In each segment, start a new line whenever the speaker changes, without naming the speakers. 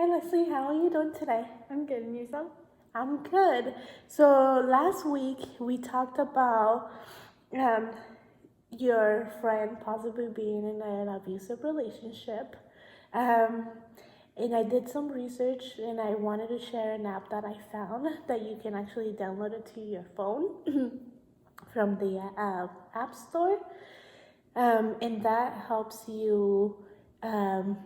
Hi Leslie, how are you doing today?
I'm good. And yourself?
I'm good. So last week we talked about um, your friend possibly being in an abusive relationship. Um, and I did some research and I wanted to share an app that I found that you can actually download it to your phone from the App Store. And that helps you um,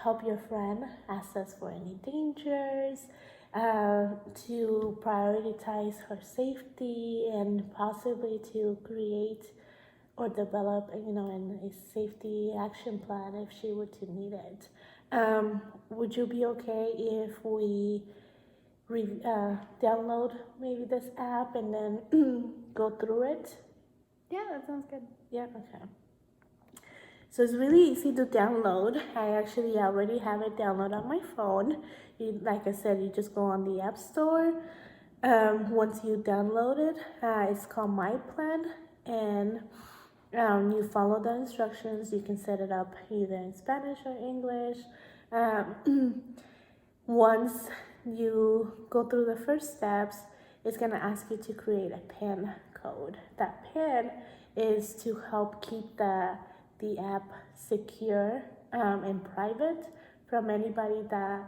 help your friend assess for any dangers, to prioritize her safety, and possibly to create or develop, a safety action plan if she were to need it. Would you be okay if we download maybe this app and then go through it?
Yeah, that sounds good.
Yeah, okay. So it's really easy to download. I actually already have it downloaded on my phone. Like I said, you just go on the App Store. Once you download it, it's called MyPlan, and you follow the instructions. You can set it up either in Spanish or English. Once you go through the first steps, it's going to ask you to create a PIN code. That PIN is to help keep the app secure and private from anybody that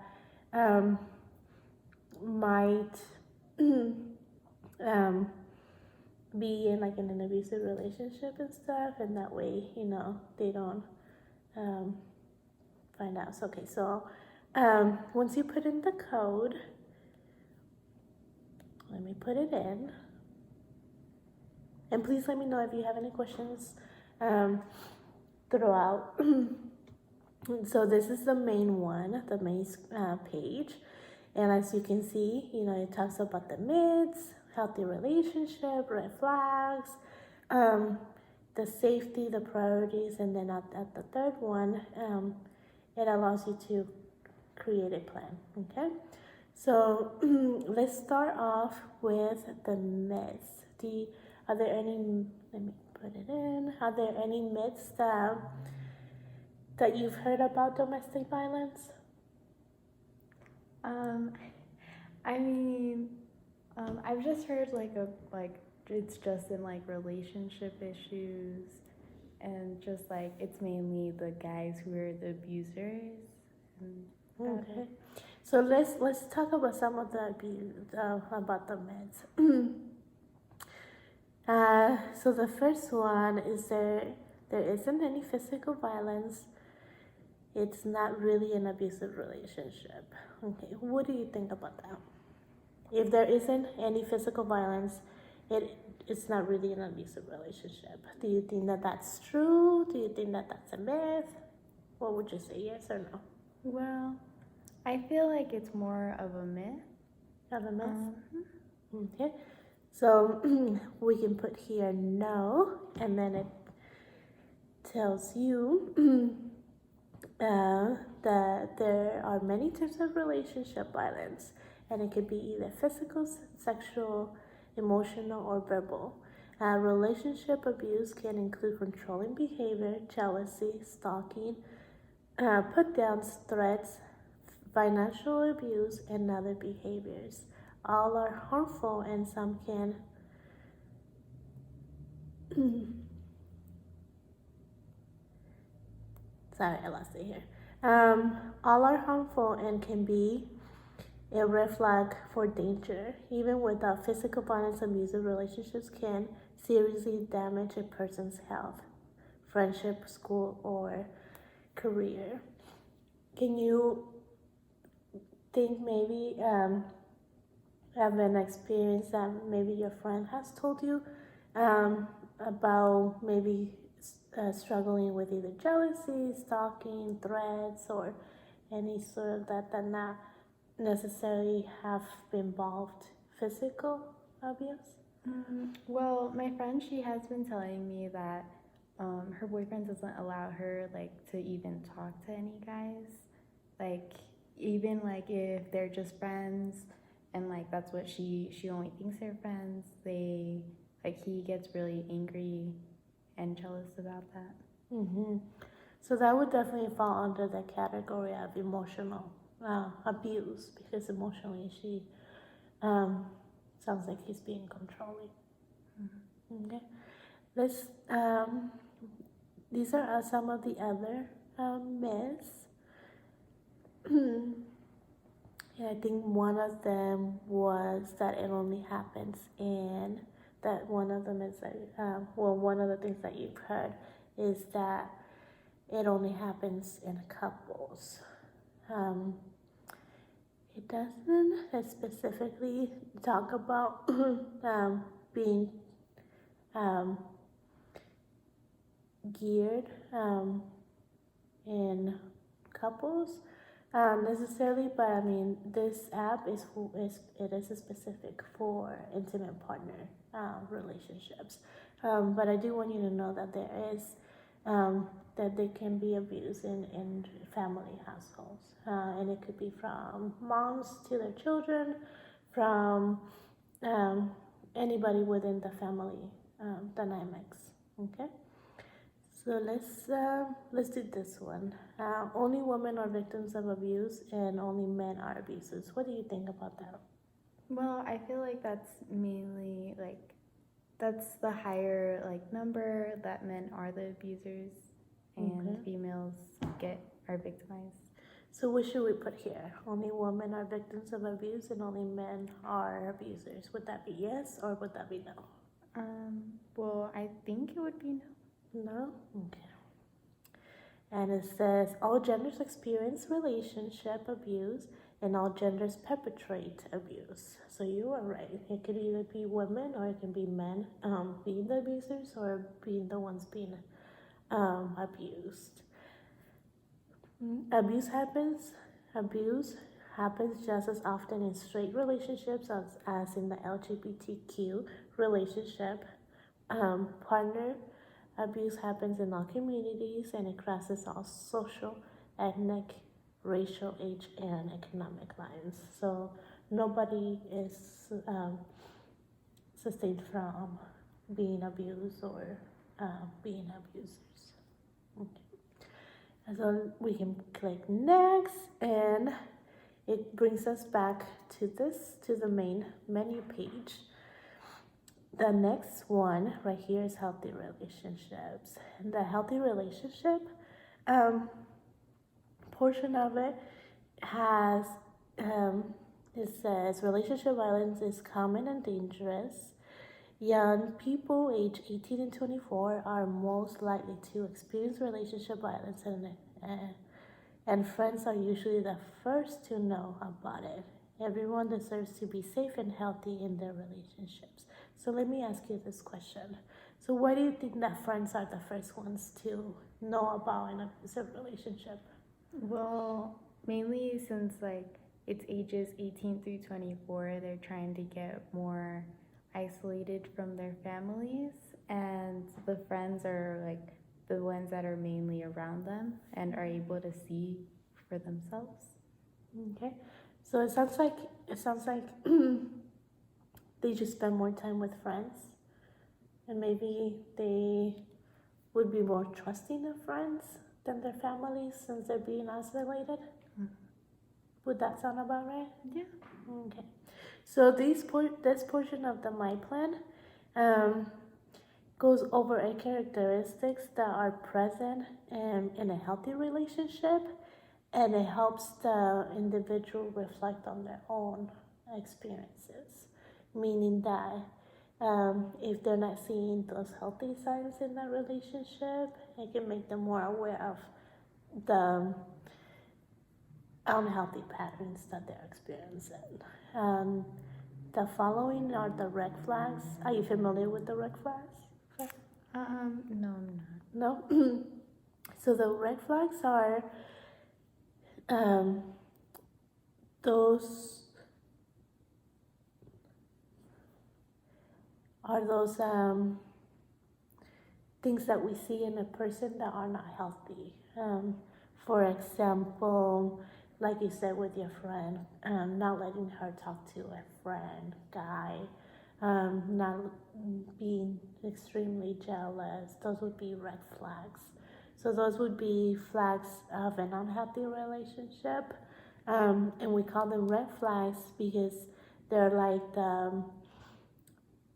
might be in like in an abusive relationship and stuff, and that way they don't find out. So, okay, so once you put in the code, let me put it in. And please let me know if you have any questions throughout. So this is the main one, the main page. And as you can see, it talks about the myths, healthy relationship, red flags, the safety, the priorities, and then at the third one, it allows you to create a plan, okay? So let's start off with the myths. Are there any, let me put it in, are there any myths that you've heard about domestic violence?
I've just heard like it's just in like relationship issues, and just like it's mainly the guys who are the abusers.
Okay. So let's talk about some of the abuse about the myths. So the first one is there isn't any physical violence. It's not really an abusive relationship. Okay, what do you think about that? If there isn't any physical violence, it's not really an abusive relationship. Do you think that that's true? Do you think that that's a myth? What would you say, yes or no?
Well, I feel like it's more of a myth.
Of a myth? Okay. So we can put here no, and then it tells you that there are many types of relationship violence, and it could be either physical, sexual, emotional, or verbal. Relationship abuse can include controlling behavior, jealousy, stalking, put downs, threats, financial abuse, and other behaviors. All are harmful, and some can sorry, I lost it here. All are harmful and can be a red flag for danger. Even without physical violence, abusive relationships can seriously damage a person's health, friendship, school, or career. Can you think maybe have an experience that maybe your friend has told you about maybe struggling with either jealousy, stalking, threats, or any sort of that not necessarily have involved physical abuse?
Well, my friend, she has been telling me that her boyfriend doesn't allow her like to even talk to any guys, like even like if they're just friends, and like that's what she only thinks they're friends. He gets really angry and jealous about that.
So that would definitely fall under the category of emotional abuse, because emotionally she um, sounds like he's being controlling. Okay, let's. These are some of the other myths. And I think one of them was that it only happens in that one of them is that one of the things that you've heard is that it only happens in couples. Um, it doesn't specifically talk about being um, geared in couples necessarily, but I mean this app it is specific for intimate partner relationships. But I do want you to know that there is that there can be abuse in family households, and it could be from moms to their children, from anybody within the family dynamics. Okay. So let's do this one. Only women are victims of abuse, and only men are abusers. What do you think about that?
Well, I feel like that's mainly like that's the higher like number that men are the abusers and
Okay.
females are victimized.
So what should we put here? Only women are victims of abuse, and only men are abusers. Would that be yes, or would that be no?
Well, I think it would be no.
No? Okay. And it says all genders experience relationship abuse, and all genders perpetrate abuse. So you are right. It could either be women or it can be men being the abusers or being the ones being abused. Abuse happens. Abuse happens just as often in straight relationships as in the LGBTQ relationship. Partner abuse happens in all communities, and it crosses all social, ethnic, racial, age, and economic lines. So nobody is sustained from being abused or being abusers. Okay. And so we can click next, and it brings us back to the main menu page. The next one right here is healthy relationships. And the healthy relationship portion of it has, it says relationship violence is common and dangerous. Young people aged 18 and 24 are most likely to experience relationship violence, and friends are usually the first to know about it. Everyone deserves to be safe and healthy in their relationships. So let me ask you this question. So why do you think that friends are the first ones to know about an abusive relationship?
Well, mainly since like it's ages 18 through 24, they're trying to get more isolated from their families, and the friends are like the ones that are mainly around them and are able to see for themselves.
Okay. So it sounds like they just spend more time with friends, and maybe they would be more trusting of friends than their families since they're being isolated. Would that sound about right?
Yeah.
Okay. So this portion of the MyPlan goes over a characteristics that are present in a healthy relationship, and it helps the individual reflect on their own experiences, meaning that if they're not seeing those healthy signs in that relationship, it can make them more aware of the unhealthy patterns that they're experiencing. The following are the red flags. Are you familiar with the red flags?
No, I'm not.
No? So the red flags are those things that we see in a person that are not healthy. For example, like you said with your friend, not letting her talk to a friend, guy, not being extremely jealous. Those would be red flags. So those would be flags of an unhealthy relationship. And we call them red flags because they're like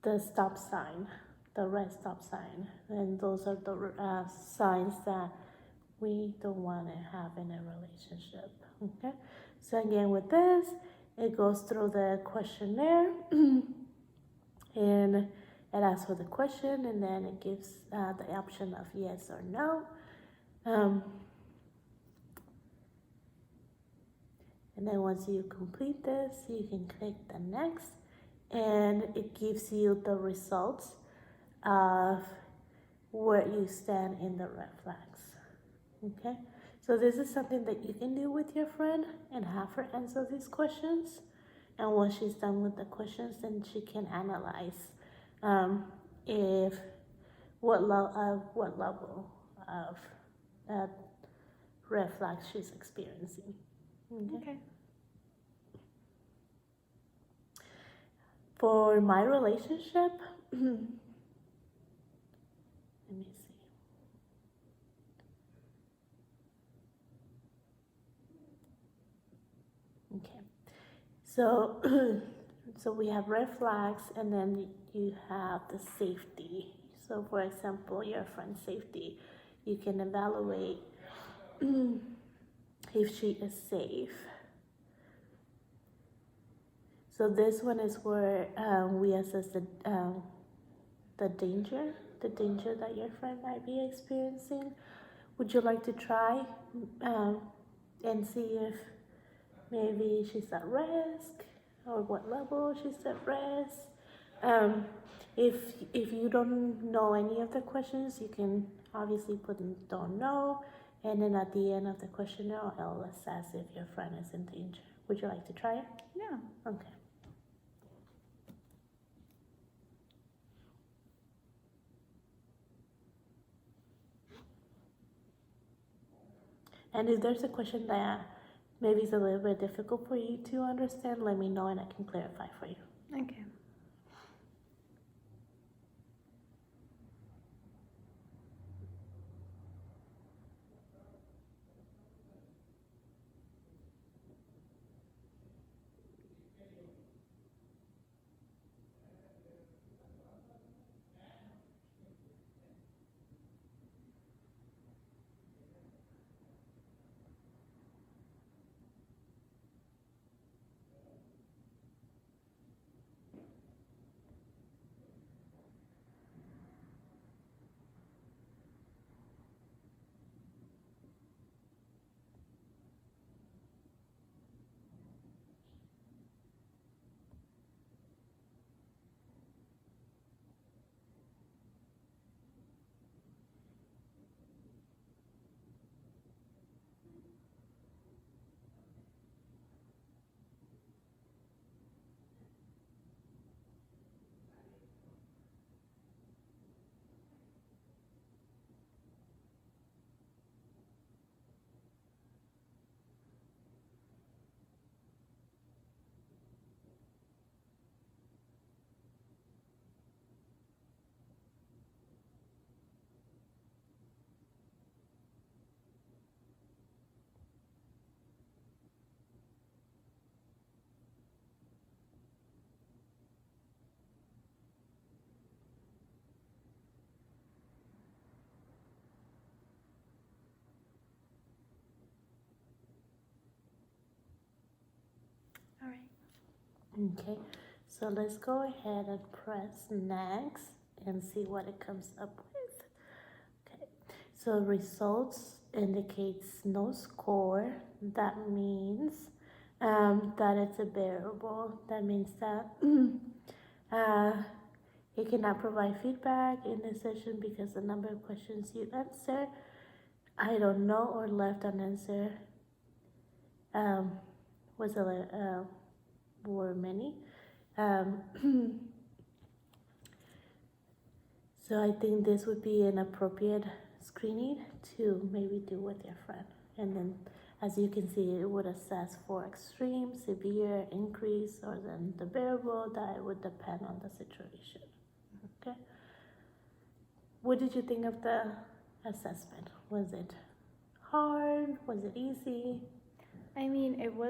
the stop sign, the red stop sign. And those are the signs that we don't want to have in a relationship. Okay, so again, with this, it goes through the questionnaire and it asks for the question, and then it gives the option of yes or no. And then once you complete this, you can click the next, and it gives you the results of where you stand in the red flags. Okay, so this is something that you can do with your friend and have her answer these questions. And once she's done with the questions, then she can analyze if what level of uh, red flags she's experiencing.
Okay.
For my relationship, let me see. Okay, so so we have red flags, and then you have the safety. So, for example, your friend's safety, you can evaluate if she is safe. So this one is where we assess the danger that your friend might be experiencing. Would you like to try and see if maybe she's at risk or what level she's at risk? Um, if you don't know any of the questions, you can obviously put in don't know, and then at the end of the questionnaire, it'll assess if your friend is in danger. Would you like to try it?
Yeah.
Okay. And if there's a question that maybe is a little bit difficult for you to understand, let me know and I can clarify for you.
Okay. All right.
Okay, so let's go ahead and press next and see what it comes up with. Okay, so results indicates no score. That means that it's a variable. That means that it cannot provide feedback in this session because the number of questions you answer, I don't know, or left unanswered was were many. Um, so I think this would be an appropriate screening to maybe do with your friend. And then as you can see, it would assess for extreme, severe, increase, or then the variable that would depend on the situation. Okay. What did you think of the assessment? Was it hard? Was it easy?
I mean, it was